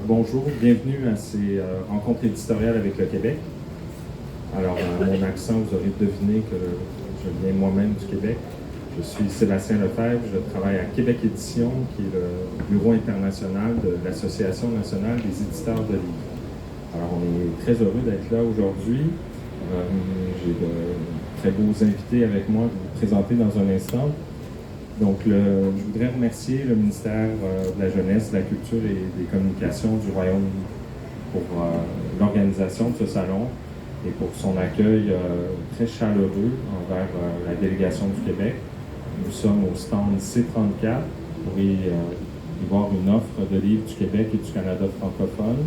Bonjour, bienvenue à ces rencontres éditoriales avec le Québec. Alors, à mon accent, vous aurez deviné que je viens moi-même du Québec. Je suis Sébastien Lefebvre, je travaille à Québec Édition, qui est le bureau international de l'Association nationale des éditeurs de livres. Alors, on est très heureux d'être là aujourd'hui. J'ai de très beaux invités avec moi, je vais vous présenter dans un instant. Donc, je voudrais remercier le ministère de la Jeunesse, de la Culture et des Communications du Royaume pour l'organisation de ce salon et pour son accueil très chaleureux envers la délégation du Québec. Nous sommes au stand C34 pour y voir une offre de livres du Québec et du Canada francophone.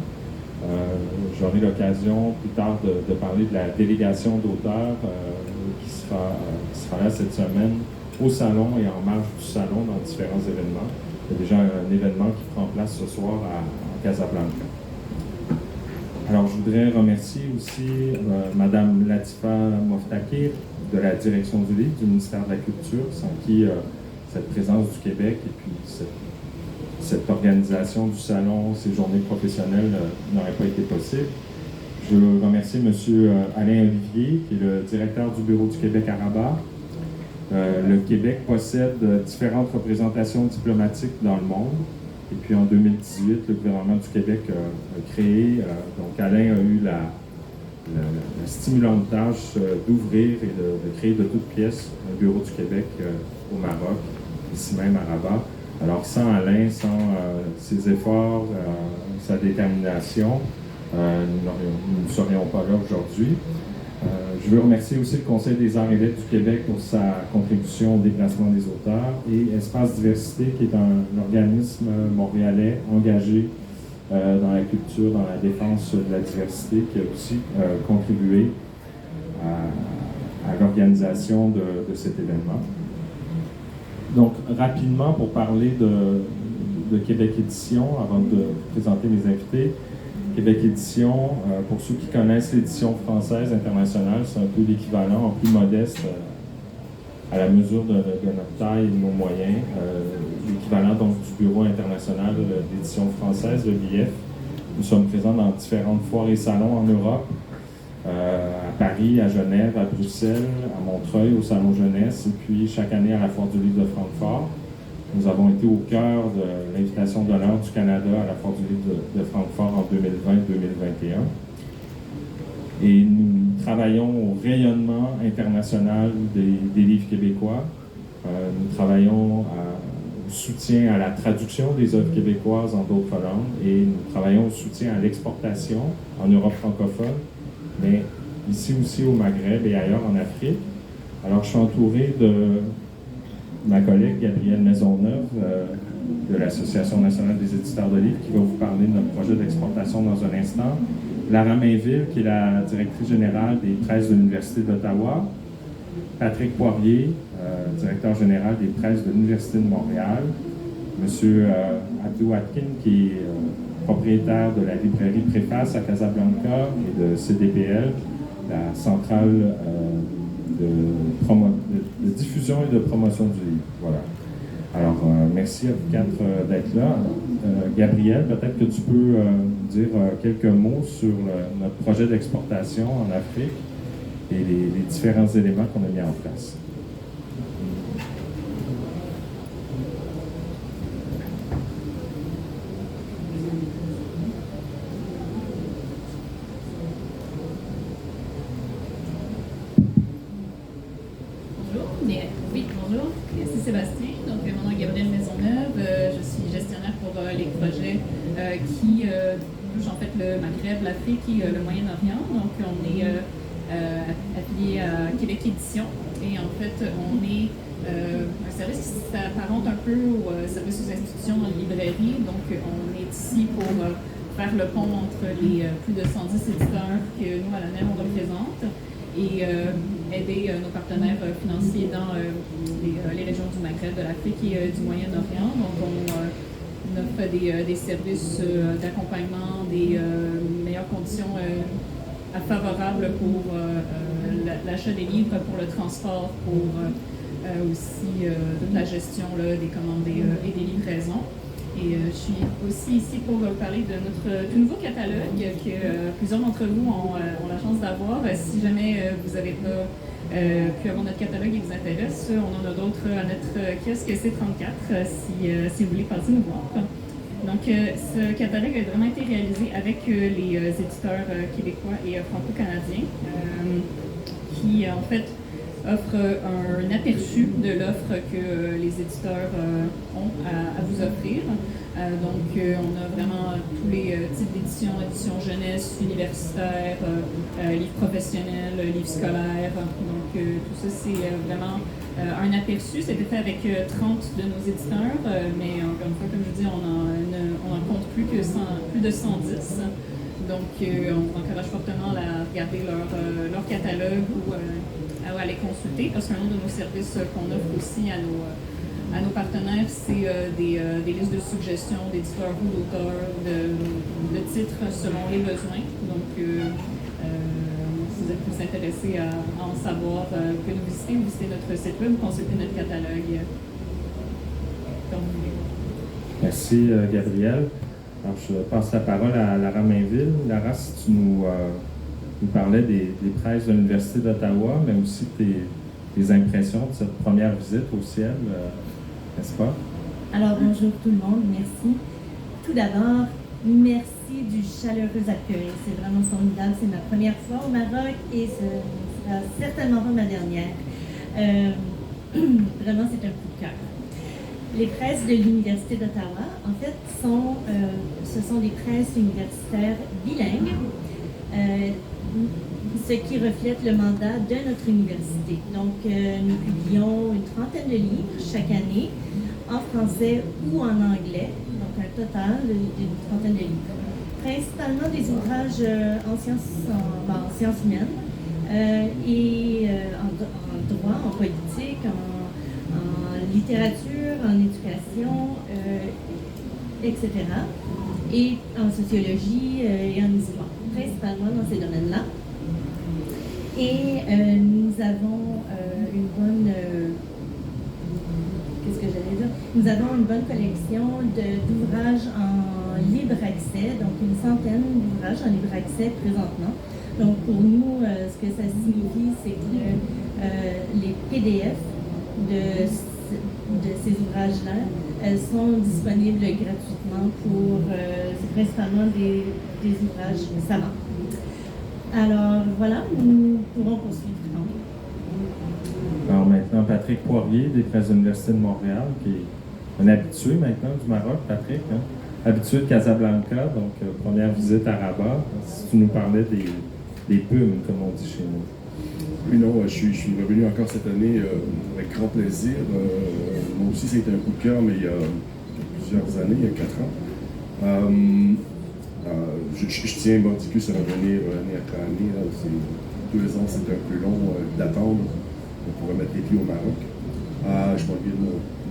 J'aurai l'occasion plus tard de parler de la délégation d'auteurs qui sera là cette semaine au salon et en marge du salon dans différents événements. Il y a déjà un événement qui prend place ce soir en Casablanca. Alors, je voudrais remercier aussi Madame Latifa Moftakir de la direction du livre du ministère de la Culture, sans qui cette présence du Québec et puis cette organisation du salon, ces journées professionnelles n'aurait pas été possible. Je veux remercier M. Alain Olivier, qui est le directeur du bureau du Québec à Rabat. Le Québec possède différentes représentations diplomatiques dans le monde. Et puis en 2018, le gouvernement du Québec a créé, donc Alain a eu la stimulante tâche d'ouvrir et de créer de toutes pièces un bureau du Québec au Maroc, ici même à Rabat. Alors sans Alain, sans ses efforts, sa détermination, nous ne serions pas là aujourd'hui. Je veux remercier aussi le Conseil des arts et lettres du Québec pour sa contribution au déplacement des auteurs et Espace Diversité, qui est un organisme montréalais engagé dans la culture, dans la défense de la diversité, qui a aussi contribué à l'organisation de cet événement. Donc, rapidement, pour parler de Québec Édition, avant de présenter mes invités, Québec Édition, pour ceux qui connaissent l'édition française internationale, c'est un peu l'équivalent, en plus modeste, à la mesure de notre taille et de nos moyens, l'équivalent donc du Bureau international d'édition française, le BIF. Nous sommes présents dans différentes foires et salons en Europe, à Paris, à Genève, à Bruxelles, à Montreuil, au Salon Jeunesse, et puis chaque année à la Foire du Livre de Francfort. Nous avons été au cœur de l'invitation d'honneur du Canada à la Foire du Livre de Francfort en 2020-2021. Et nous travaillons au rayonnement international des livres québécois. Nous travaillons au soutien à la traduction des œuvres québécoises en d'autres langues et nous travaillons au soutien à l'exportation en Europe francophone, mais ici aussi au Maghreb et ailleurs en Afrique. Alors, je suis entouré de ma collègue Gabrielle Maisonneuve de l'Association nationale des éditeurs de livres qui va vous parler de notre projet d'exportation dans un instant. Lara Mainville, qui est la directrice générale des presses de l'Université d'Ottawa. Patrick Poirier, directeur général des presses de l'Université de Montréal. Monsieur Abdou Atkin, qui est propriétaire de la librairie Préface à Casablanca et de CDPL, la centrale de diffusion et de promotion du livre. Voilà. Alors, merci à vous quatre d'être là. Gabrielle, peut-être que tu peux dire quelques mots sur notre projet d'exportation en Afrique et les différents éléments qu'on a mis en place. Sébastien, donc mon nom est Gabrielle Maisonneuve, je suis gestionnaire pour les projets qui touchent en fait le Maghreb, l'Afrique et le Moyen-Orient. Donc on est affilié à Québec Édition et en fait on est un service qui s'apparente un peu au service aux institutions en librairie. Donc on est ici pour faire le pont entre les plus de 110 éditeurs que nous à l'ANEM on représente et aider nos partenaires financiers dans les régions du Maghreb, de l'Afrique et du Moyen-Orient. Donc, on offre des services d'accompagnement, des meilleures conditions favorables pour l'achat des livres, pour le transport, pour aussi toute la gestion des commandes et des livraisons. Et je suis aussi ici pour parler de notre tout nouveau catalogue que plusieurs d'entre vous ont la chance d'avoir. Si jamais vous n'avez pas pu avoir notre catalogue et vous intéresse, on en a d'autres à notre kiosque C34 si vous voulez passer nous voir. Donc, ce catalogue a vraiment été réalisé avec les éditeurs québécois et franco-canadiens qui, en fait, offre un aperçu de l'offre que les éditeurs ont à vous offrir. Donc, on a vraiment tous les types d'éditions, éditions jeunesse, universitaires, livres professionnels, livres scolaires. Donc, tout ça, c'est vraiment un aperçu. C'était fait avec 30 de nos éditeurs, mais encore une fois, comme je dis, on en compte plus de 110. Donc, on vous encourage fortement à regarder leur catalogue ou à les consulter, parce qu'un de nos services qu'on offre aussi à nos partenaires, c'est des listes de suggestions d'éditeurs ou d'auteurs, de titres selon les besoins. Donc, si vous êtes plus intéressé à en savoir, vous pouvez nous visiter notre site web, consulter notre catalogue. Merci, Gabrielle. Alors, je passe la parole à Lara Mainville. Lara, si tu nous parlais des presses de l'Université d'Ottawa, mais aussi tes impressions de cette première visite au ciel, n'est-ce pas? Alors, bonjour tout le monde, merci. Tout d'abord, merci du chaleureux accueil. C'est vraiment formidable. C'est ma première fois au Maroc et ce ne sera certainement pas ma dernière. Vraiment, c'est un coup de cœur. Les presses de l'Université d'Ottawa, en fait, ce sont des presses universitaires bilingues, ce qui reflète le mandat de notre université. Donc, nous publions une trentaine de livres chaque année, en français ou en anglais, donc un total d'une trentaine de livres. Principalement des ouvrages en sciences humaines et en droit, en politique, en littérature, en éducation, etc. Et en sociologie et en histoire, principalement dans ces domaines-là. Et nous avons une bonne... qu'est-ce que j'allais dire? Nous avons une bonne collection d'ouvrages en libre accès, donc une centaine d'ouvrages en libre accès présentement. Donc pour nous, ce que ça signifie, c'est que les PDF de ces ouvrages-là sont disponibles gratuitement pour principalement des ouvrages savants. Alors voilà, nous pourrons poursuivre. Alors maintenant, Patrick Poirier, des presses de l'Université de Montréal, qui est un habitué maintenant du Maroc, Patrick, hein? Habitué de Casablanca, donc première visite à Rabat. Si tu nous parlais des PUM, comme on dit chez nous. Oui, non, je suis revenu encore cette année avec grand plaisir. Moi aussi, ça a été un coup de cœur, mais il y a plusieurs années, il y a 4 ans. Je tiens Mordicus à revenir année après année. Là, 2 ans, c'est un peu long d'attendre pour remettre les pieds au Maroc. Je parle bien de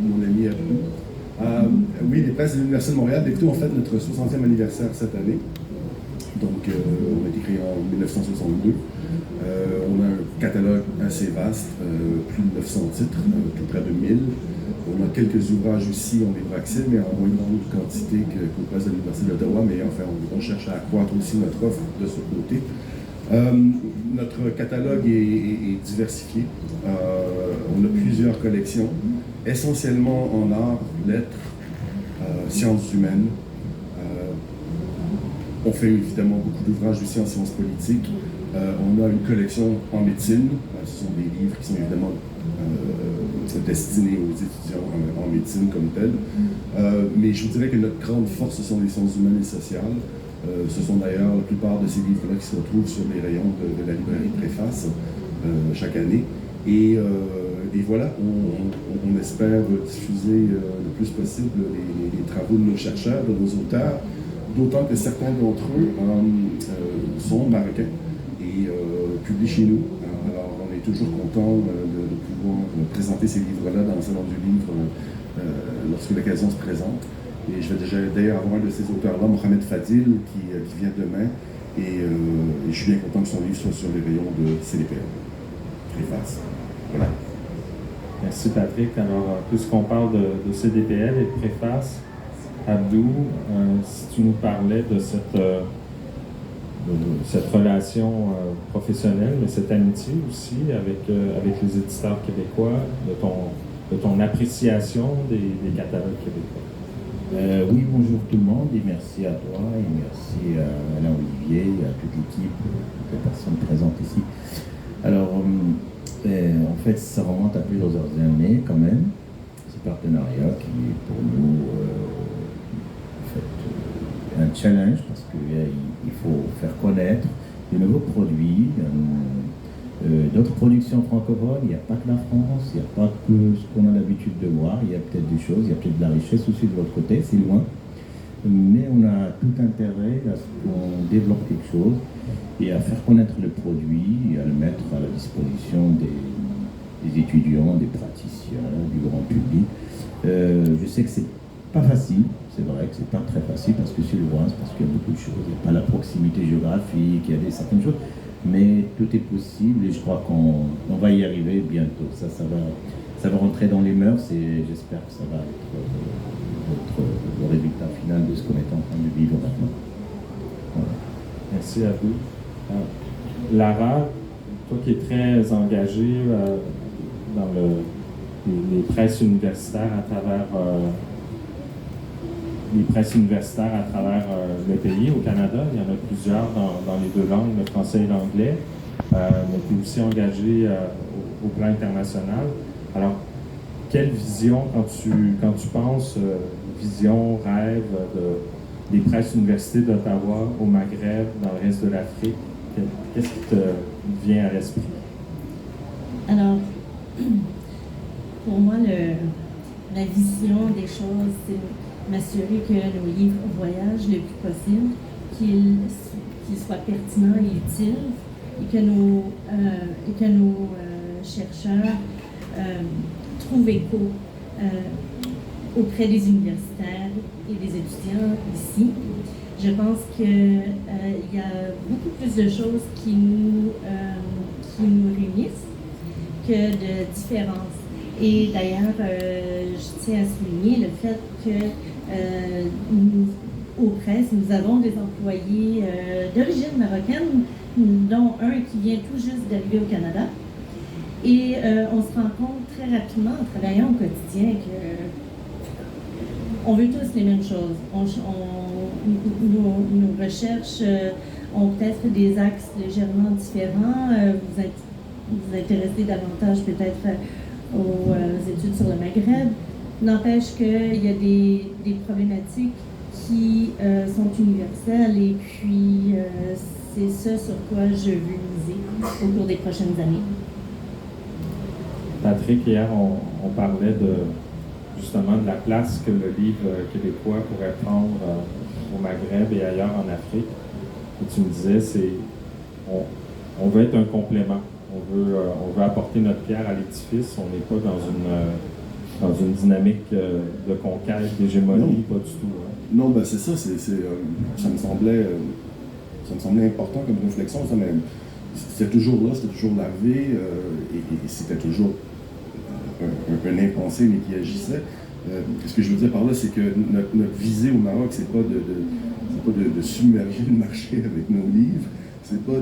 mon ami Abdou. Oui, les presses de l'Université de Montréal, écoutez, on fête notre 60e anniversaire cette année. Donc, on a été créé en 1962. On a un catalogue assez vaste, plus de 900 titres, tout près de 1000. On a quelques ouvrages aussi en libre accès, mais en moins grande quantité qu'aux presses de l'Université d'Ottawa. Mais enfin, on cherche à accroître aussi notre offre de ce côté. Notre catalogue est diversifié. On a plusieurs collections, essentiellement en arts, lettres, sciences humaines. On fait évidemment beaucoup d'ouvrages aussi en sciences politiques. On a une collection en médecine. Ce sont des livres qui sont évidemment destinés aux étudiants en médecine comme tels. Mais je vous dirais que notre grande force, ce sont les sciences humaines et sociales. Ce sont d'ailleurs la plupart de ces livres-là qui se retrouvent sur les rayons de la librairie Préface chaque année. Et voilà, on espère diffuser le plus possible les travaux de nos chercheurs, de nos auteurs, d'autant que certains d'entre eux sont marocains et publient chez nous. Alors on est toujours content de pouvoir présenter ces livres-là dans le salon du livre lorsque l'occasion se présente. Et je vais déjà d'ailleurs avoir un de ces auteurs-là, Mohamed Fadil, qui vient demain. Et je suis bien content que son livre soit sur les rayons de CDPL. Préface. Voilà. Merci Patrick. Alors, puisqu'on parle de CDPL et de préface, Abdou, si tu nous parlais de cette relation professionnelle, mais cette amitié aussi avec les éditeurs québécois, de ton appréciation des catalogues québécois. Oui, bonjour tout le monde et merci à toi et merci à Alain Olivier et à toute l'équipe, toutes les personnes présentes ici. Alors, en fait, ça remonte à plusieurs années quand même, ce partenariat qui est pour nous en fait, un challenge parce qu'il faut faire connaître de nouveaux produits, d'autres productions francophones. Il n'y a pas que la France, il n'y a pas que ce qu'on a l'habitude de voir, il y a peut-être des choses, il y a peut-être de la richesse aussi de l'autre côté, c'est loin. Mais on a tout intérêt à ce qu'on développe quelque chose et à faire connaître le produit et à le mettre à la disposition des étudiants, des praticiens, du grand public. Je sais que c'est pas facile, c'est vrai que c'est pas très facile parce que c'est loin, parce qu'il y a beaucoup de choses, il n'y a pas la proximité géographique, il y a certaines choses. Mais tout est possible et je crois qu'on va y arriver bientôt. Ça va rentrer dans les mœurs et j'espère que ça va être le résultat final de ce qu'on est en train de vivre maintenant. Voilà. Merci à vous. Lara, toi qui es très engagée dans les presses universitaires à travers le pays, au Canada. Il y en a plusieurs dans les deux langues, le français et l'anglais, mais tu es aussi engagé au plan international. Alors, quelle vision, quand tu penses vision, rêve des presses universités d'Ottawa au Maghreb, dans le reste de l'Afrique, qu'est-ce qui te vient à l'esprit? Alors, pour moi, la vision des choses, c'est m'assurer que nos livres voyagent le plus possible, qu'ils soient pertinents et utiles, et que nos chercheurs trouvent écho auprès des universitaires et des étudiants ici. Je pense qu'il y a beaucoup plus de choses qui nous réunissent que de différences. Et d'ailleurs, je tiens à souligner le fait que nous, aux presses, nous avons des employés d'origine marocaine, dont un qui vient tout juste d'arriver au Canada. Et on se rend compte très rapidement en travaillant au quotidien que on veut tous les mêmes choses. Nos recherches ont peut-être des axes légèrement différents. Vous intéressez davantage peut-être aux études sur le Maghreb. N'empêche qu'il y a des problématiques qui sont universelles et puis c'est ce sur quoi je veux miser au cours des prochaines années. Patrick, hier, on parlait justement de la place que le livre québécois pourrait prendre au Maghreb et ailleurs en Afrique. Et tu me disais, on veut être un complément. On veut apporter notre pierre à l'édifice. On n'est pas dans une dynamique de conquête, d'hégémonie, pas du tout. Hein. Non, ben c'est ça. Ça me semblait important comme réflexion. Ça, mais c'était toujours là, c'était toujours lavé, et c'était toujours un impensé, mais qui agissait. Ce que je veux dire par là, c'est que notre visée au Maroc, c'est pas de submerger le marché avec nos livres, c'est pas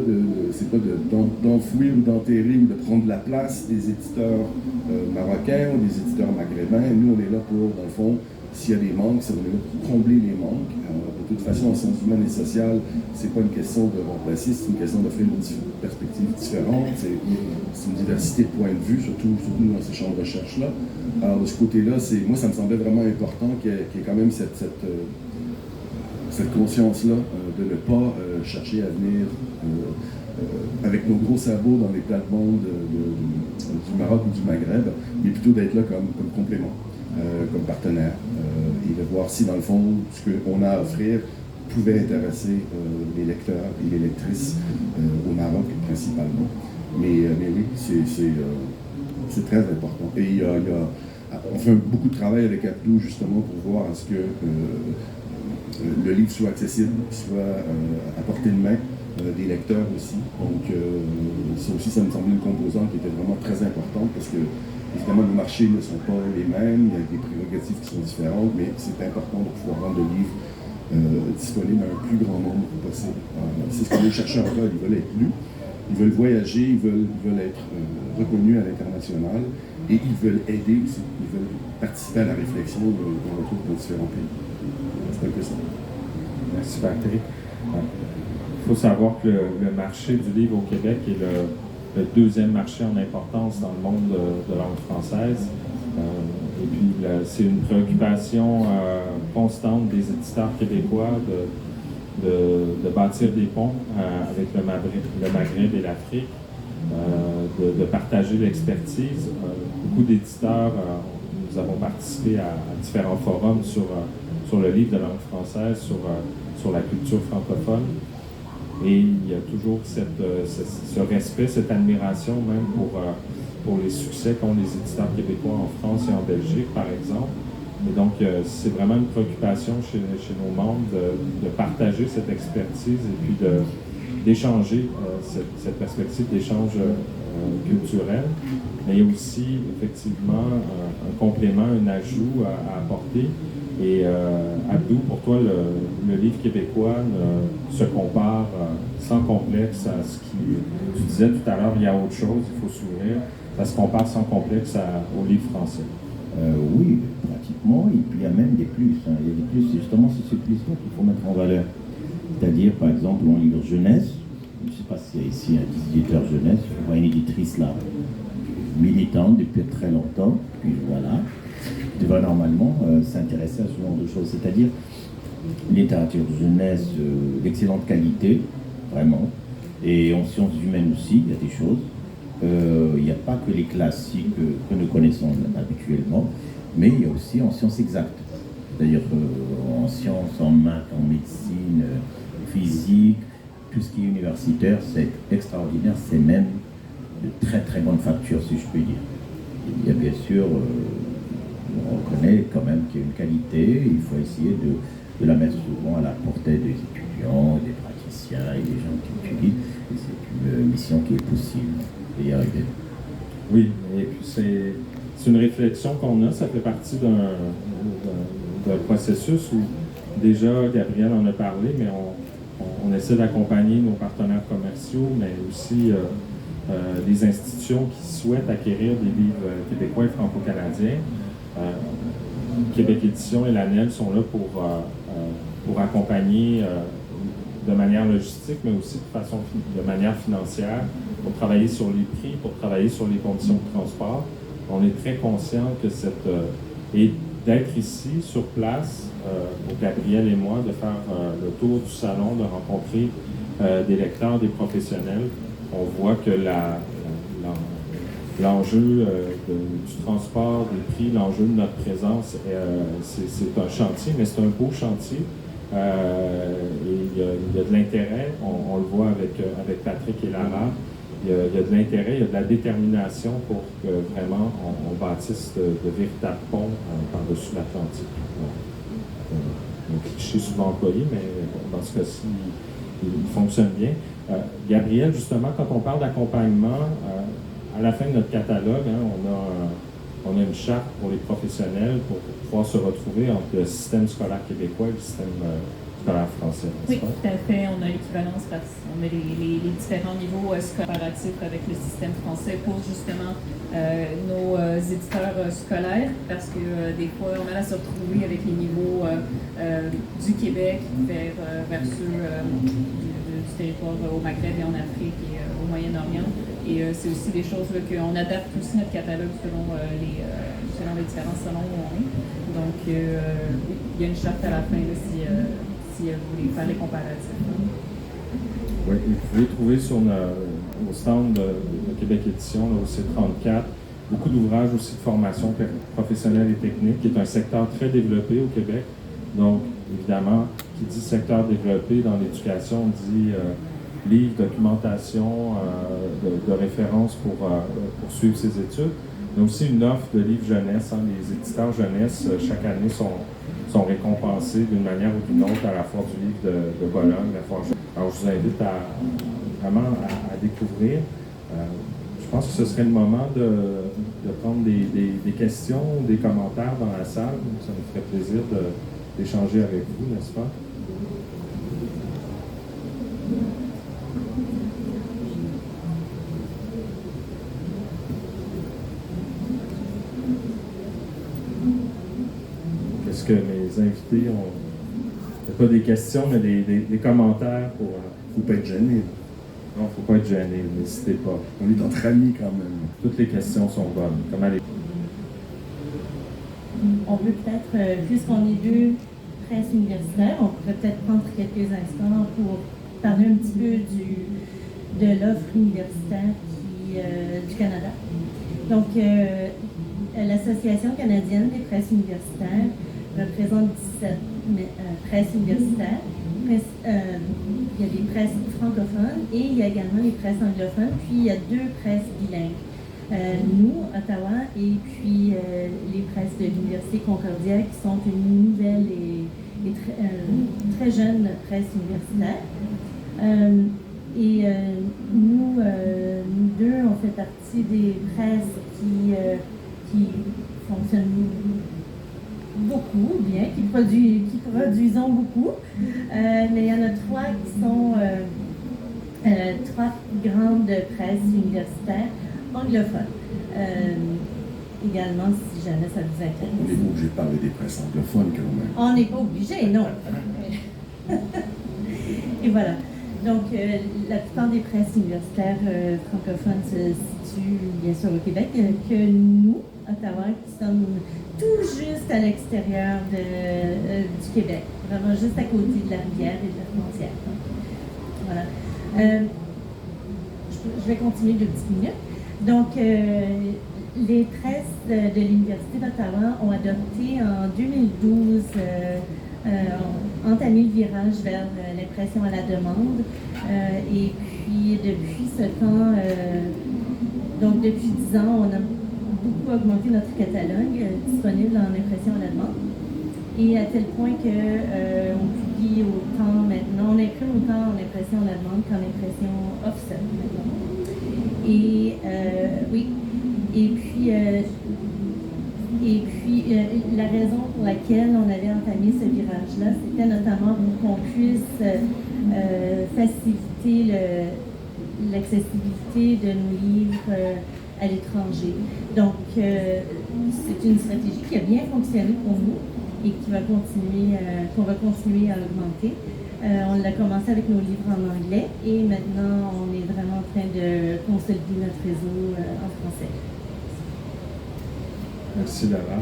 d'enfouir ou d'enterrer ou de prendre la place des éditeurs marocains ou des éditeurs maghrébins. Nous, on est là pour, dans le fond, s'il y a des manques, on est là pour combler les manques. Alors, de toute façon, en sciences humaines et sociales, c'est pas une question de remplacer, c'est une question d'offrir une perspective différente. C'est une diversité de points de vue, surtout dans ces champs de recherche-là. Alors, de ce côté-là, moi, ça me semblait vraiment important qu'il y ait quand même cette conscience-là de ne pas chercher à venir avec nos gros sabots dans les plates-bandes du Maroc ou du Maghreb, mais plutôt d'être là comme complément, comme partenaire, et de voir si, dans le fond, ce qu'on a à offrir pouvait intéresser les lecteurs et les lectrices au Maroc principalement. Mais oui, c'est très important. Et on fait beaucoup de travail avec Abdou justement pour voir à ce que le livre soit accessible, soit à portée de main des lecteurs aussi. Donc, ça aussi, ça me semblait une composante qui était vraiment très importante parce que, évidemment, nos marchés ne sont pas les mêmes, il y a des prérogatives qui sont différentes, mais c'est important de pouvoir rendre le livre disponible à un plus grand nombre possible. C'est ce que les chercheurs veulent, ils veulent être lus, ils veulent voyager, ils veulent être reconnus à l'international et ils veulent aider aussi, ils veulent participer à la réflexion qu'on retrouve dans différents pays. C'est un peu ça. Merci Patrick. Il faut savoir que le marché du livre au Québec est le deuxième marché en importance dans le monde de langue française. Et puis, c'est une préoccupation constante des éditeurs québécois de bâtir des ponts avec le Maghreb et l'Afrique, de partager l'expertise. Beaucoup d'éditeurs, nous avons participé à différents forums sur le livre de langue française, sur la culture francophone. Et il y a toujours ce respect, cette admiration même pour les succès qu'ont les éditeurs québécois en France et en Belgique, par exemple. Et donc, c'est vraiment une préoccupation chez nos membres de partager cette expertise et puis d'échanger cette perspective d'échange culturel. Mais il y a aussi, effectivement, un complément, un ajout à apporter. Et Abdou, pour toi, le livre québécois se compare sans complexe à ce qui... Tu disais tout à l'heure, il y a autre chose, il faut s'ouvrir. Ça se compare sans complexe au livre français. Oui, pratiquement. Et puis il y a même des plus. Il y a des plus, justement, c'est ce plus-là qu'il faut mettre en valeur. C'est-à-dire, par exemple, en livre jeunesse, je ne sais pas s'il y a ici un éditeur jeunesse, je vois une éditrice là, militante depuis très longtemps, puis voilà, qui devrait normalement s'intéresser à ce genre de choses. C'est-à-dire, littérature jeunesse d'excellente qualité, vraiment, et en sciences humaines aussi, il y a des choses. Il n'y a pas que les classiques que nous connaissons habituellement, mais il y a aussi en sciences exactes. C'est-à-dire en sciences, en maths, en médecine, physique, tout ce qui est universitaire, c'est extraordinaire, c'est même de très très bonne facture, si je puis dire. Il y a bien sûr, on reconnaît quand même qu'il y a une qualité, il faut essayer de la mettre souvent à la portée des étudiants, des praticiens et des gens qui étudient. Et c'est une mission qui est possible d'y arriver. Oui, et puis c'est une réflexion qu'on a, ça fait partie d'un processus où déjà Gabriel en a parlé, mais on essaie d'accompagner nos partenaires commerciaux, mais aussi les institutions qui souhaitent acquérir des livres québécois et franco-canadiens. Québec Édition et l'ANEL sont là pour accompagner de manière logistique, mais aussi de manière financière, pour travailler sur les prix, pour travailler sur les conditions de transport. On est très conscient que et d'être ici, sur place, pour Gabriel et moi, de faire le tour du salon, de rencontrer des lecteurs, des professionnels. On voit que l'enjeu du transport, des prix, l'enjeu de notre présence, c'est un chantier, mais c'est un beau chantier. Et il y a de l'intérêt, on le voit avec Patrick et Lara, il y a de l'intérêt, il y a de la détermination pour que vraiment on bâtisse de véritables ponts par-dessus l'Atlantique. Un cliché souvent employé, mais dans ce cas-ci, il fonctionne bien. Gabriel, justement, quand on parle d'accompagnement, à la fin de notre catalogue, on a une charte pour les professionnels pour pouvoir se retrouver entre le système scolaire québécois et le système scolaire français. Oui, tout à fait. On a l'équivalence parce qu'on a les différents niveaux comparatifs avec le système français pour justement nos éditeurs scolaires, parce que des fois, on a à se retrouver avec les niveaux du Québec vers ceux du territoire au Maghreb et en Afrique et au Moyen-Orient. Et c'est aussi des choses qu'on adapte aussi notre catalogue selon les différents salons où on est. Donc, il y a une charte à la fin là, si vous voulez faire les comparatifs. Oui, vous pouvez trouver sur au stand de Québec Édition, là, au C34, beaucoup d'ouvrages aussi de formation professionnelle et technique, qui est un secteur très développé au Québec. Donc, évidemment, qui dit secteur développé dans l'éducation, dit livres, documentation, de référence pour suivre ses études. Il y a aussi une offre de livres jeunesse. Les éditeurs jeunesse, chaque année, sont récompensés d'une manière ou d'une autre à la Foire du livre de Bologne, la Foire. Alors, je vous invite vraiment à découvrir. Je pense que ce serait le moment de prendre des questions, des commentaires dans la salle. Ça me ferait plaisir d'échanger avec vous, n'est-ce pas? Est-ce que mes invités ont pas des questions, mais des commentaires pour... Faut pas être gêné. Non, faut pas être gêné, n'hésitez pas. On est entre amis quand même. Toutes les questions sont bonnes. Comment allez-vous? On peut peut-être, puisqu'on est deux presses universitaires, on pourrait peut-être prendre quelques instants pour parler un petit peu de l'offre universitaire du Canada. Donc, l'Association canadienne des presses universitaires représente 17 presses universitaires. Il y a des presses francophones et il y a également les presses anglophones, puis il y a 2 presses bilingues. Nous, Ottawa, et puis les presses de l'Université Concordia, qui sont une nouvelle et très jeune presse universitaire. Nous deux, on fait partie des presses qui fonctionnent beaucoup, bien, qui produisons beaucoup. Mais il y en a 3 qui sont 3 grandes presses universitaires anglophones. Également, si jamais ça vous intéresse. On n'est pas obligé de parler des presses anglophones quand même. On n'est pas obligé, non. Et voilà. Donc, la plupart des presses universitaires francophones se situent bien sûr au Québec, que nous, Ottawa, qui sommes tout juste à l'extérieur du Québec, vraiment juste à côté de la rivière et de la frontière. Donc, voilà. Je vais continuer de petites minutes. Donc, les presses de l'Université d'Ottawa ont adopté en 2012 entamé le virage vers l'impression à la demande. Et puis, depuis ce temps, donc depuis 10 ans, on a beaucoup augmenté notre catalogue disponible en impression à la demande. Et à tel point que on publie autant maintenant, on imprime autant en impression à la demande qu'en impression offset maintenant. Et oui. Et puis, la raison pour laquelle on avait entamé ce virage-là, c'était notamment pour qu'on puisse faciliter l'accessibilité de nos livres à l'étranger. Donc, c'est une stratégie qui a bien fonctionné pour nous et qui va qu'on va continuer à augmenter. On l'a commencé avec nos livres en anglais et maintenant, on est vraiment en train de consolider notre réseau en français. Merci, Lara.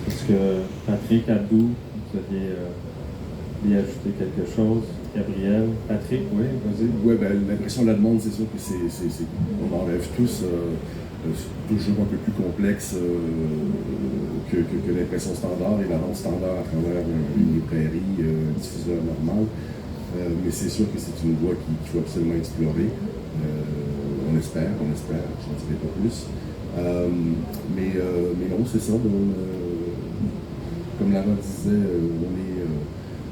Est-ce que Patrick, Abdou, vous aviez ajouté quelque chose? Gabriel, Patrick, oui, vas-y. Oui, ben, l'impression de la demande, c'est sûr que on en rêve tous. Toujours un peu plus complexe que l'impression standard et la vente standard à travers une librairie, un diffuseur normal. Mais c'est sûr que c'est une voie qu'il faut absolument explorer. On espère, je n'en dirai pas plus. Mais non, c'est ça. Comme Lara disait,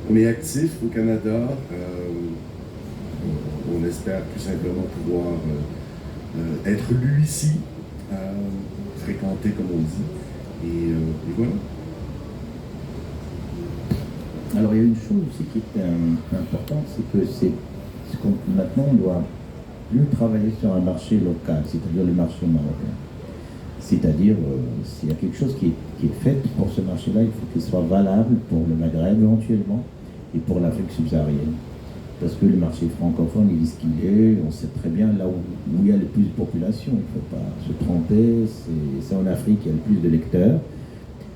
on est actif au Canada. On espère tout simplement pouvoir être lu ici, fréquenter comme on dit. Et voilà. Alors il y a une chose aussi qui est importante, c'est que maintenant on doit plus travailler sur un marché local, c'est-à-dire le marché marocain. C'est-à-dire, s'il y a quelque chose qui est fait pour ce marché-là, il faut qu'il soit valable pour le Maghreb éventuellement et pour l'Afrique subsaharienne. Parce que le marché francophone, il est ce qu'il est, on sait très bien là où il y a le plus de population, il ne faut pas se tromper, c'est en Afrique qu'il y a le plus de lecteurs,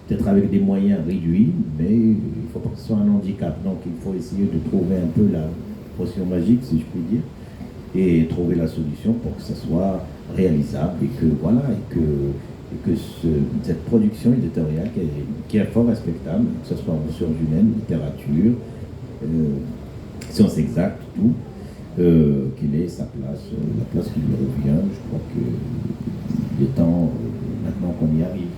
peut-être avec des moyens réduits, mais il ne faut pas que ce soit un handicap. Donc il faut essayer de trouver un peu la potion magique, si je puis dire, et trouver la solution pour que ça soit réalisable et que cette production éditoriale qui est fort respectable, que ce soit en ressources humaines, littérature, sciences exactes, tout, qu'il ait sa place, la place qui lui revient. Je crois qu'il est temps maintenant qu'on y arrive.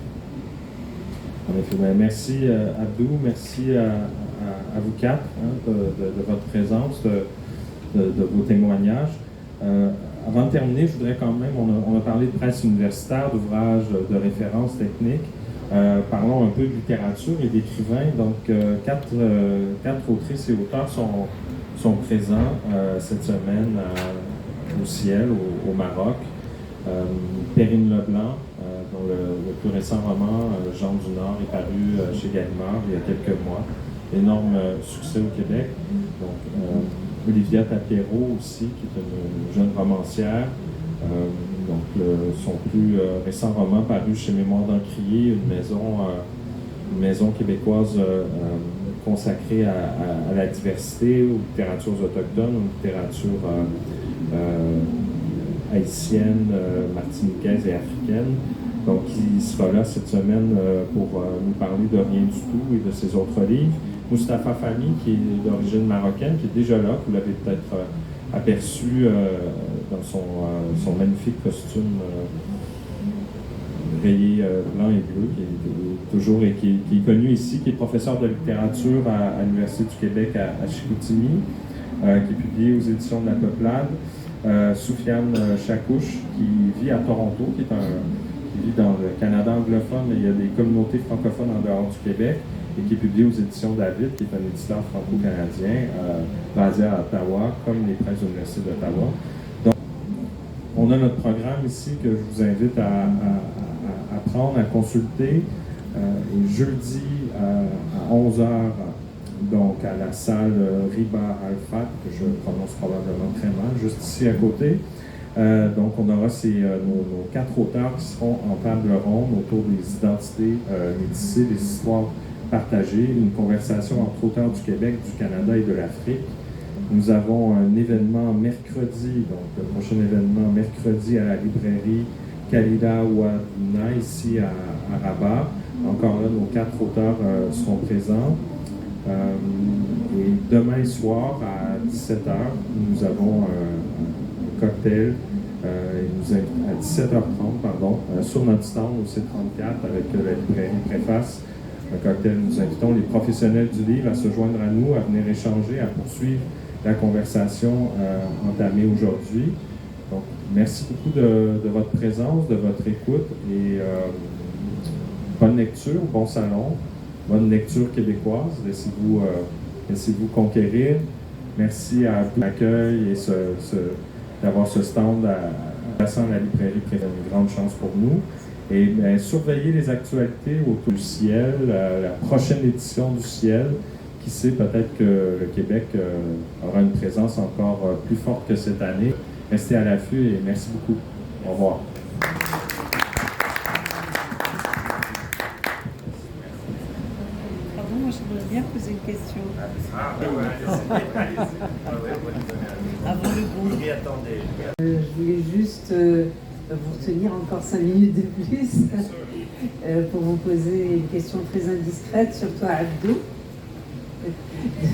En effet, merci Abdou, merci à vous quatre de votre présence, de vos témoignages. Avant de terminer, je voudrais quand même, on a parlé de presse universitaire, d'ouvrages de référence technique. Parlons un peu de littérature et d'écrivains. Donc, quatre autrices et auteurs sont présents cette semaine au Ciel, au Maroc. Perrine Leblanc, dont le plus récent roman, Jean du Nord, est paru chez Gallimard il y a quelques mois. Énorme succès au Québec. Donc, Olivia Tapiero aussi, qui est une jeune romancière. Son plus récent roman paru chez Mémoire d'Encrier, une maison québécoise consacrée à la diversité, aux littératures autochtones, aux littératures haïtiennes, martiniquaises et africaines. Donc, il sera là cette semaine pour nous parler de Rien du tout et de ses autres livres. Moustapha Fahmy, qui est d'origine marocaine, qui est déjà là, vous l'avez peut-être aperçu dans son magnifique costume rayé blanc et bleu, qui est connu ici, qui est professeur de littérature à l'Université du Québec à Chicoutimi, qui est publié aux éditions de La Peuplade. Soufiane Chakouche, qui vit à Toronto, qui vit dans le Canada anglophone, mais il y a des communautés francophones en dehors du Québec, et qui est publié aux éditions David, qui est un éditeur franco-canadien basé à Ottawa, comme les presses de l'Université d'Ottawa. Donc, on a notre programme ici que je vous invite à prendre, à consulter. Jeudi à 11h, donc à la salle Riba Alfat, que je prononce probablement très mal, juste ici à côté. Donc, on aura nos quatre auteurs qui seront en table ronde autour des identités métissées, des histoires partagées, une conversation entre auteurs du Québec, du Canada et de l'Afrique. Nous avons un événement mercredi, donc le prochain événement mercredi à la librairie Khalida Ouadna, ici à Rabat. Encore là, nos quatre auteurs seront présents. Et demain soir à 17h, nous avons un cocktail à 17h30, sur notre stand au C34 avec la librairie Préface. Un cocktail, nous invitons les professionnels du livre à se joindre à nous, à venir échanger, à poursuivre la conversation entamée aujourd'hui. Donc, merci beaucoup de votre présence, de votre écoute et bonne lecture, bon salon, bonne lecture québécoise. Laissez-vous conquérir. Merci à vous l'accueil et d'avoir ce stand à la librairie Préface, une grande chance pour nous. Et bien, surveillez les actualités autour du Ciel, la prochaine édition du Ciel. Qui sait, peut-être que le Québec aura une présence encore plus forte que cette année. Restez à l'affût et merci beaucoup. Au revoir. Pardon, moi j'aimerais bien poser une question. Avant le bon. Je voulais juste vous retenir encore 5 minutes de plus pour vous poser une question très indiscrète sur toi, Abdou,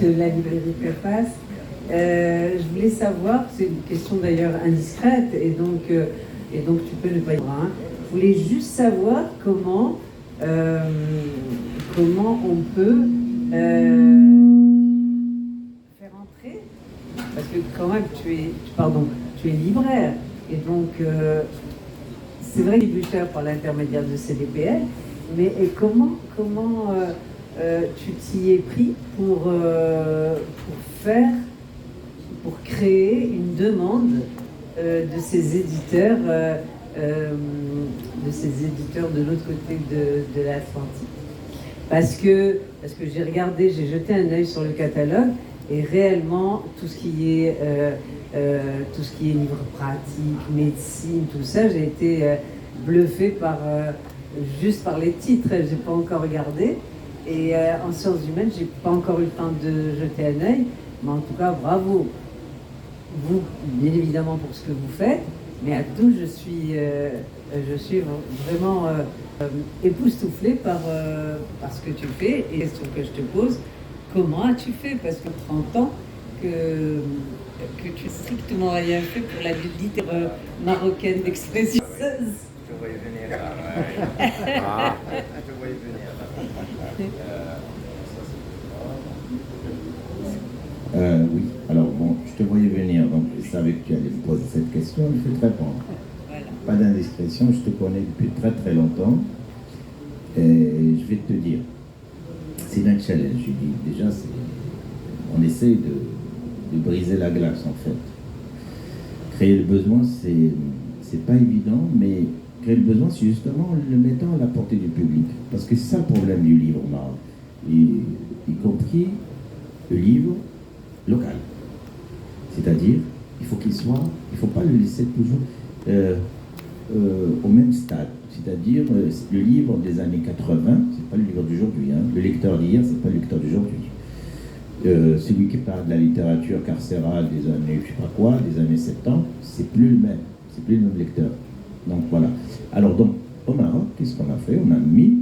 de la librairie Préface. Je voulais savoir, c'est une question d'ailleurs indiscrète, et donc tu peux ne pas y répondre. Hein. Je voulais juste savoir comment on peut faire entrer, parce que quand même tu es libraire, et donc c'est vrai qu'il est plus cher par l'intermédiaire de CDPL, mais et comment tu t'y es pris pour créer une demande de ces éditeurs de l'autre côté de l'Atlantique. Parce que j'ai jeté un œil sur le catalogue, et réellement tout ce qui est livres pratiques, médecine, tout ça, j'ai été bluffée juste par les titres. J'ai pas encore regardé. Et en sciences humaines, j'ai pas encore eu le temps de jeter un œil, mais en tout cas, bravo. Vous, bien évidemment, pour ce que vous faites, mais à tout, je suis vraiment époustouflée par ce que tu fais. Et la question que je te pose, comment as-tu fait? Parce que 30 ans que tu n'as strictement rien fait pour la littérature marocaine d'expression. Je te voyais venir. Je te voyais venir. Oui, alors bon, je te voyais venir, donc je savais que tu allais me poser cette question, je vais te répondre. Pas d'indiscrétion, je te connais depuis très très longtemps, et je vais te dire, c'est un challenge, je dis, déjà, on essaie de briser la glace en fait. Créer le besoin, c'est pas évident, mais créer le besoin, c'est justement le mettant à la portée du public, parce que c'est ça le problème du livre au Maroc, y compris le livre local. C'est-à-dire, il faut il faut pas le laisser toujours au même stade. C'est-à-dire, le livre des années 80, c'est pas le livre d'aujourd'hui. Hein. Le lecteur d'hier, c'est pas le lecteur d'aujourd'hui. Celui qui parle de la littérature carcérale des années, je sais pas quoi, des années 70, c'est plus le même. C'est plus le même lecteur. Donc voilà. Alors donc, au Maroc, qu'est-ce qu'on a fait? On a mis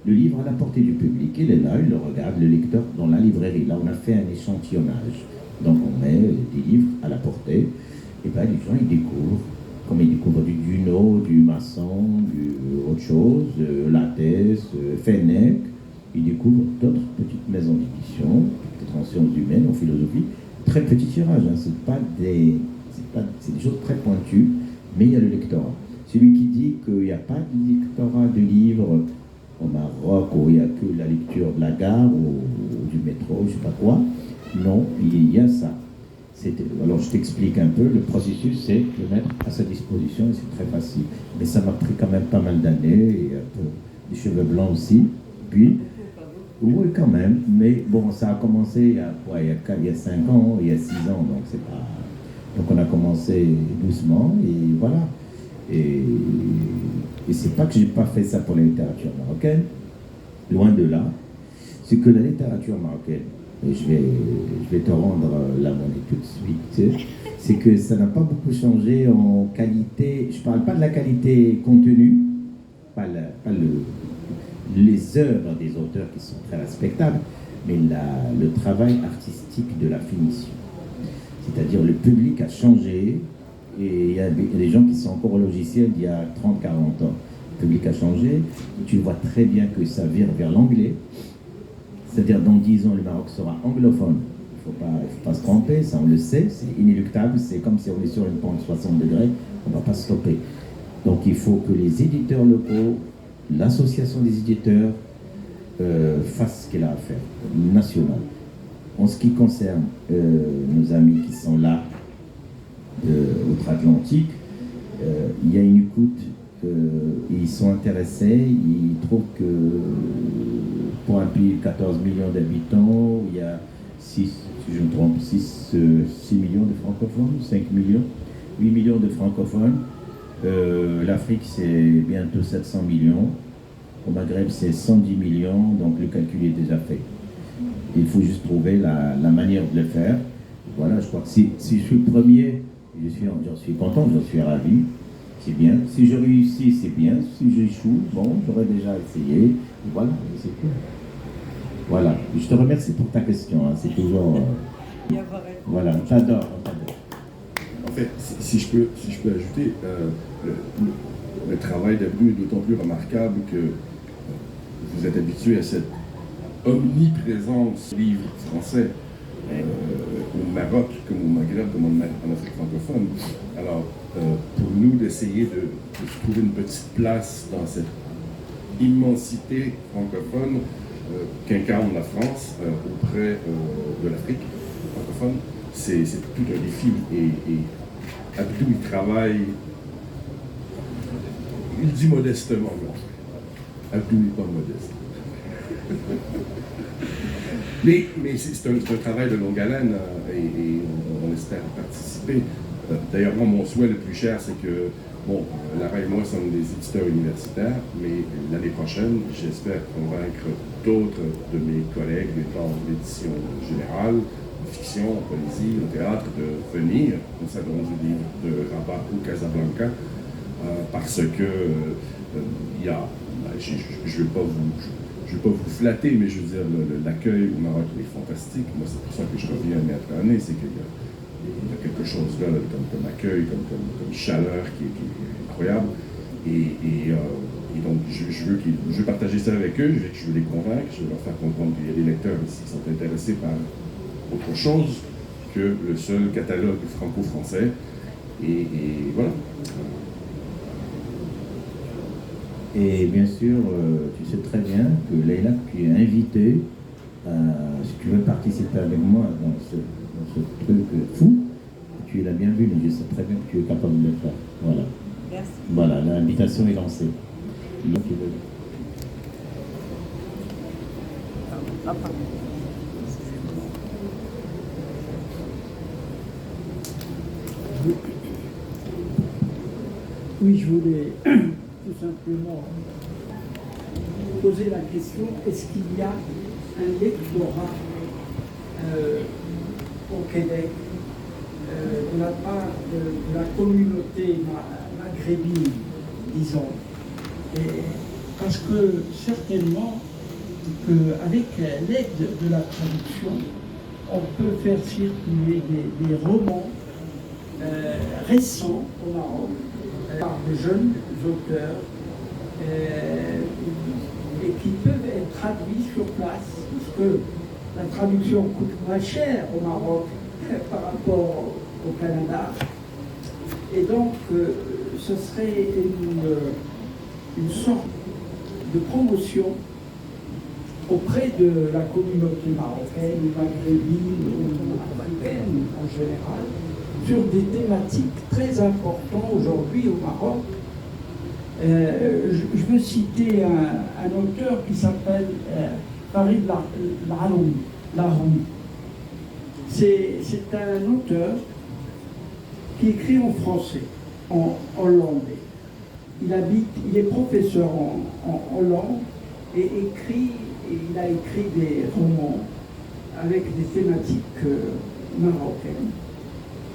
le livre à la portée du public. Il est là, il le regarde, le lecteur dans la librairie. Là, on a fait un échantillonnage. Donc, on met des livres à la portée. Et bien, les gens, ils découvrent, comme ils découvrent du Duno, du Masson, autre chose, Lattès, Fenech. Ils découvrent d'autres petites maisons d'édition, peut-être en sciences humaines, en philosophie. Très petit tirage, hein. C'est des choses très pointues, mais il y a le lectorat. Celui qui dit qu'il n'y a pas de lectorat de livres au Maroc, où il n'y a que la lecture de la gare ou du métro, je ne sais pas quoi. Non, il y a ça. Alors je t'explique un peu, le processus c'est de le mettre à sa disposition et c'est très facile. Mais ça m'a pris quand même pas mal d'années et un peu des cheveux blancs aussi. Puis, oui quand même, mais bon, ça a commencé il y a 5 ans, il y a 6 ans, donc c'est pas... Donc on a commencé doucement et voilà. Et c'est pas que j'ai pas fait ça pour la littérature marocaine, loin de là. C'est que la littérature marocaine, et je vais te rendre la monnaie tout de suite, c'est que ça n'a pas beaucoup changé en qualité. Je parle pas de la qualité contenue, pas les œuvres des auteurs qui sont très respectables, mais le travail artistique de la finition. C'est-à-dire le public a changé. Et il y a des gens qui sont encore au logiciel d'il y a 30-40 ans. Le public a changé. Tu vois très bien que ça vire vers l'anglais. C'est-à-dire, dans 10 ans, le Maroc sera anglophone. Il ne faut pas se tromper, ça on le sait, c'est inéluctable. C'est comme si on est sur une pente 60 degrés, on ne va pas stopper. Donc il faut que les éditeurs locaux, l'association des éditeurs, fassent ce qu'elle a à faire, national. En ce qui concerne nos amis qui sont là, outre-Atlantique, il y a une écoute, ils sont intéressés, ils trouvent que pour un pays de 14 millions d'habitants, il y a 6 millions de francophones, 5 millions, 8 millions de francophones. L'Afrique, c'est bientôt 700 millions. Au Maghreb, c'est 110 millions, donc le calcul est déjà fait. Il faut juste trouver la manière de le faire. Voilà, je crois que si je suis le premier, j'en suis content, j'en suis ravi, c'est bien. Si je réussis, c'est bien. Si j'échoue, bon, j'aurais déjà essayé. Et voilà, c'est tout. Voilà, je te remercie pour ta question, hein. C'est toujours... voilà, on t'adore. En fait, si je peux ajouter, le travail d'Abdou est d'autant plus remarquable que vous êtes habitué à cette omniprésence livre français au Maroc, comme au Maghreb, comme en Afrique francophone. Alors, pour nous, d'essayer de trouver une petite place dans cette immensité francophone qu'incarne la France auprès de l'Afrique francophone, c'est tout un défi. Et Abdou, il travaille, il dit modestement, Abdou n'est pas modeste. Mais c'est un travail de longue haleine et on espère participer. D'ailleurs, moi, mon souhait le plus cher, c'est que, bon, Lara et moi sommes des éditeurs universitaires, mais l'année prochaine, j'espère convaincre d'autres de mes collègues étant d'édition générale, en fiction, en poésie, au théâtre, de venir au Salon du livre de Rabat ou Casablanca, parce que il y a, je ne vais pas vous flatter, mais je veux dire, l'accueil au Maroc est fantastique. Moi, c'est pour ça que je reviens année après année, c'est qu'il y a quelque chose là, comme accueil, comme chaleur qui est incroyable. Et Et donc, je veux partager ça avec eux, je veux les convaincre, je veux leur faire comprendre qu'il y a des lecteurs ici qui sont intéressés par autre chose que le seul catalogue franco-français. Et voilà. Et bien sûr, tu sais très bien que Leïla, tu es invitée, si tu veux participer avec moi dans ce truc fou, tu es la bienvenue. Je sais très bien que tu es capable de le faire. Voilà. Merci. Voilà, l'invitation est lancée. Donc, Oui, je voulais tout simplement poser la question, est-ce qu'il y a un lectorat au Québec de la part de la communauté maghrébine, disons, et parce que certainement qu'avec l'aide de la traduction, on peut faire circuler des romans récents au Maroc par de jeunes auteurs et qui peuvent être traduits sur place, parce que la traduction coûte moins cher au Maroc par rapport au Canada. Et donc, ce serait une sorte de promotion auprès de la communauté marocaine, ou maghrébine, ou africaine en général, sur des thématiques très importantes aujourd'hui au Maroc. Je veux citer un auteur qui s'appelle Farid Laroumi. C'est un auteur qui écrit en français, en hollandais. Il est professeur en Hollande et il a écrit des romans avec des thématiques marocaines.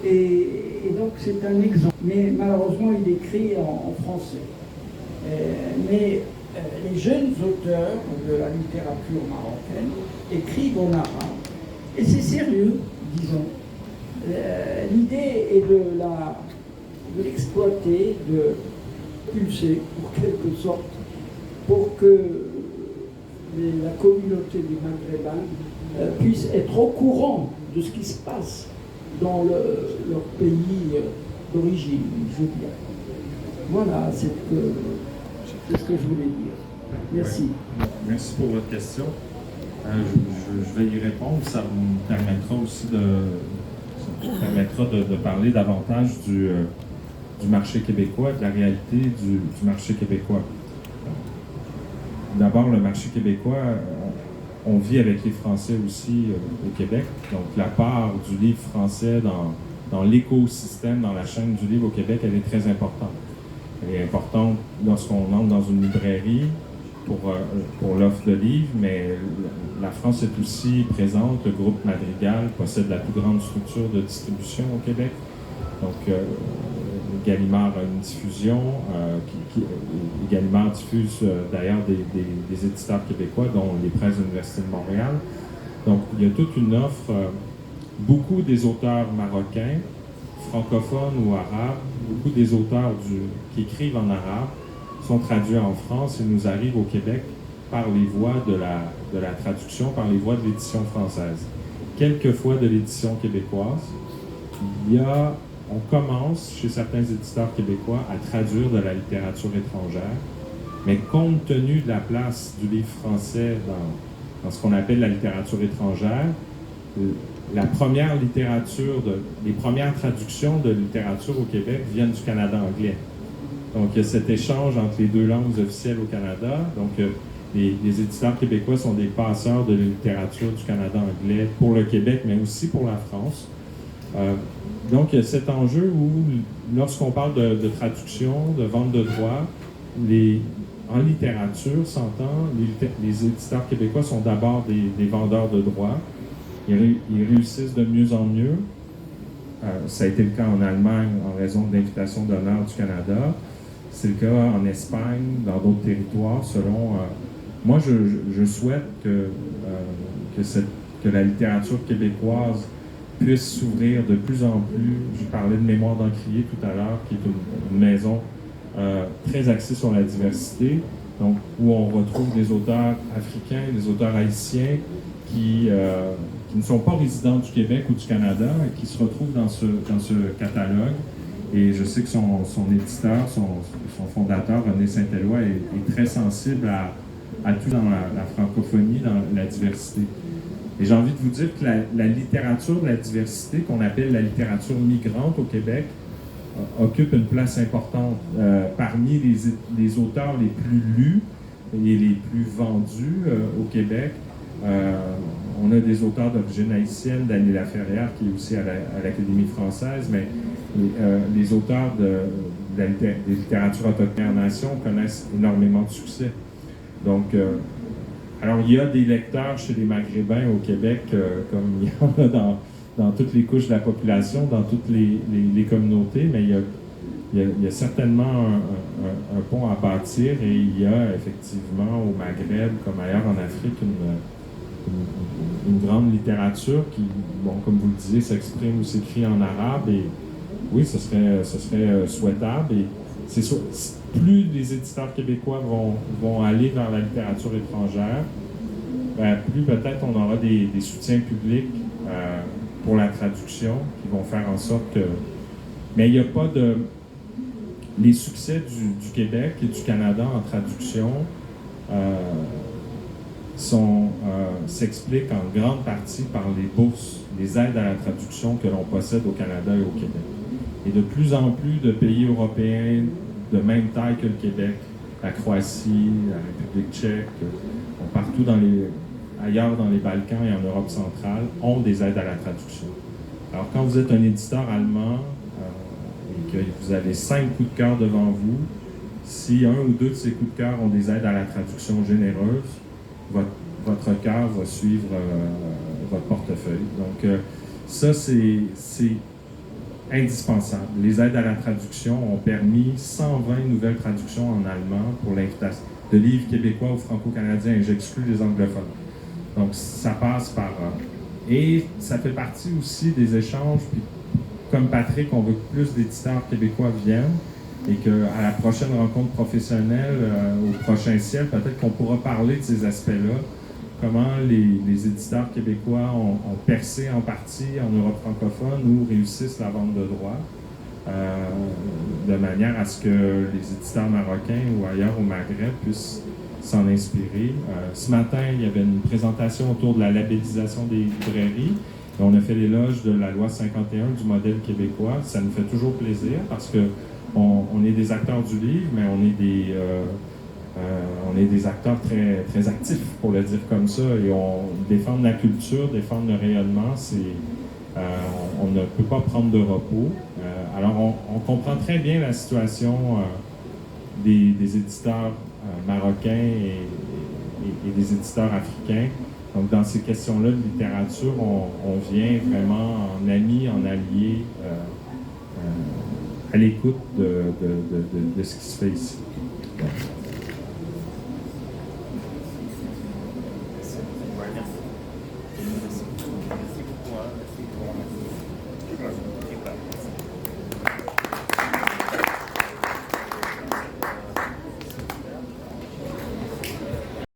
Et donc c'est un exemple. Mais malheureusement, il écrit en français. Mais les jeunes auteurs de la littérature marocaine écrivent en arabe. Et c'est sérieux, disons. L'idée est de l'exploiter, de pulser, pour quelque sorte, pour que la communauté des Maghrébins puisse être au courant de ce qui se passe dans leur pays d'origine, je veux dire. Voilà, c'est ce que je voulais dire. Merci. Merci pour votre question. Je vais y répondre. Ça me permettra aussi de parler davantage du marché québécois, de la réalité du marché québécois. D'abord, le marché québécois, on vit avec les Français aussi au Québec. Donc, la part du livre français dans l'écosystème, dans la chaîne du livre au Québec, elle est très importante. Elle est importante lorsqu'on entre dans une librairie pour l'offre de livres, mais la France est aussi présente. Le groupe Madrigal possède la plus grande structure de distribution au Québec. Donc, Gallimard a une diffusion, Gallimard diffuse d'ailleurs des éditeurs québécois, dont les Presses de l'Université de Montréal. Donc, il y a toute une offre. Beaucoup des auteurs marocains, francophones ou arabes, beaucoup des auteurs qui écrivent en arabe sont traduits en France et nous arrivent au Québec par les voies de la traduction, par les voies de l'édition française. Quelquefois de l'édition québécoise. On commence, chez certains éditeurs québécois, à traduire de la littérature étrangère, mais compte tenu de la place du livre français dans ce qu'on appelle la littérature étrangère, la première les premières traductions de littérature au Québec viennent du Canada anglais. Donc, il y a cet échange entre les deux langues officielles au Canada. Donc, les éditeurs québécois sont des passeurs de la littérature du Canada anglais pour le Québec, mais aussi pour la France. Donc, il y a cet enjeu où, lorsqu'on parle de traduction, de vente de droits, en littérature, s'entend, les éditeurs québécois sont d'abord des vendeurs de droits. Ils réussissent de mieux en mieux. Ça a été le cas en Allemagne en raison de l'invitation d'honneur du Canada. C'est le cas en Espagne, dans d'autres territoires, selon... moi, je souhaite que la littérature québécoise puisse s'ouvrir de plus en plus. Je parlais de Mémoire d'Encrier tout à l'heure, qui est une maison très axé sur la diversité, donc où on retrouve des auteurs africains, des auteurs haïtiens qui ne sont pas résidents du Québec ou du Canada et qui se retrouvent dans ce catalogue. Et je sais que son éditeur, son fondateur, René Saint-Éloi, est très sensible à tout dans la francophonie, dans la diversité. Et j'ai envie de vous dire que la littérature de la diversité, qu'on appelle la littérature migrante au Québec, occupe une place importante. Parmi les auteurs les plus lus et les plus vendus au Québec, on a des auteurs d'origine haïtienne, Dany Laferrière, qui est aussi à l'Académie française, mais les auteurs des littératures autochtones nation connaissent énormément de succès. Donc, alors il y a des lecteurs chez les Maghrébins au Québec, comme il y en a dans toutes les couches de la population, dans toutes les communautés, mais il y a certainement un pont à bâtir et il y a effectivement au Maghreb, comme ailleurs en Afrique, une grande littérature qui, bon, comme vous le disiez, s'exprime ou s'écrit en arabe et oui, ce serait souhaitable et plus les éditeurs québécois vont aller vers la littérature étrangère, ben, plus peut-être on aura des soutiens publics pour la traduction qui vont faire en sorte que... Mais il n'y a pas de... Les succès du Québec et du Canada en traduction s'expliquent en grande partie par les bourses, les aides à la traduction que l'on possède au Canada et au Québec. Et de plus en plus de pays européens de même taille que le Québec, la Croatie, la République tchèque, partout ailleurs dans les Balkans et en Europe centrale, ont des aides à la traduction. Alors quand vous êtes un éditeur allemand et que vous avez 5 coups de cœur devant vous, si un ou deux de ces coups de cœur ont des aides à la traduction généreuses, votre cœur va suivre votre portefeuille. Donc ça, c'est indispensable. Les aides à la traduction ont permis 120 nouvelles traductions en allemand pour l'invitation de livres québécois ou franco-canadiens, et j'exclus les anglophones. Donc ça passe par... et ça fait partie aussi des échanges, puis comme Patrick, on veut que plus d'éditeurs québécois viennent, et qu'à la prochaine rencontre professionnelle, au prochain ciel, peut-être qu'on pourra parler de ces aspects-là, comment les éditeurs québécois ont percé en partie en Europe francophone ou réussissent la vente de droits, de manière à ce que les éditeurs marocains ou ailleurs au Maghreb puissent s'en inspirer. Ce matin, il y avait une présentation autour de la labellisation des librairies. Et on a fait l'éloge de la loi 51 du modèle québécois. Ça nous fait toujours plaisir parce que on est des acteurs du livre, mais on est des acteurs très, très actifs, pour le dire comme ça, et on défendre la culture, défendre le rayonnement, on ne peut pas prendre de repos. Alors on comprend très bien la situation des éditeurs marocains et des éditeurs africains. Donc dans ces questions-là de littérature, on vient vraiment en ami, en allié, à l'écoute de ce qui se fait ici.